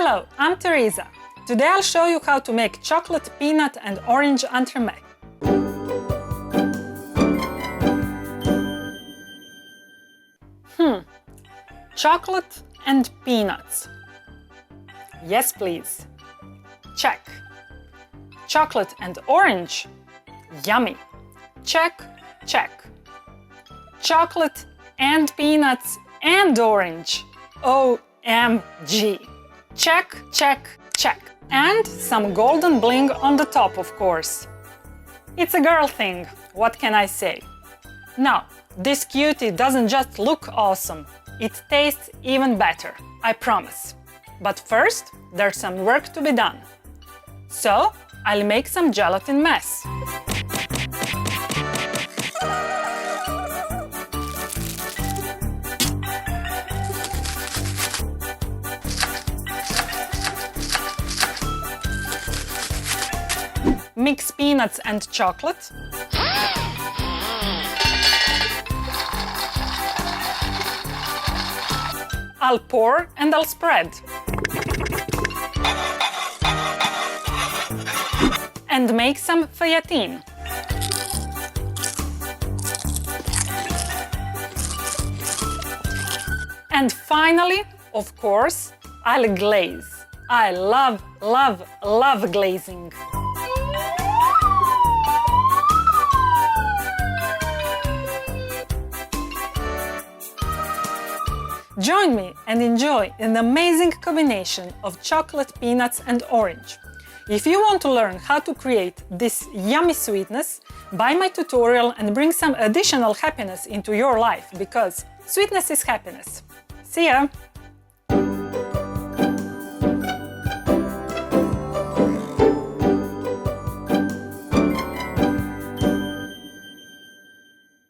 Hello, I'm Tereza. Today I'll show you how to make chocolate, peanut and orange entremet. Chocolate and peanuts. Yes, please. Check. Chocolate and orange. Yummy. Check, check. Chocolate and peanuts and orange. OMG. Check, check, check. And some golden bling on the top, of course. It's a girl thing, what can I say? Now, this cutie doesn't just look awesome, it tastes even better, I promise. But first, there's some work to be done. So, I'll make some gelatin mess. Mix peanuts and chocolate. I'll pour and I'll spread. And make some feuilletine. And finally, of course, I'll glaze. I love, love, love glazing. Join me and enjoy an amazing combination of chocolate, peanuts and orange. If you want to learn how to create this yummy sweetness, buy my tutorial and bring some additional happiness into your life, because sweetness is happiness. See ya!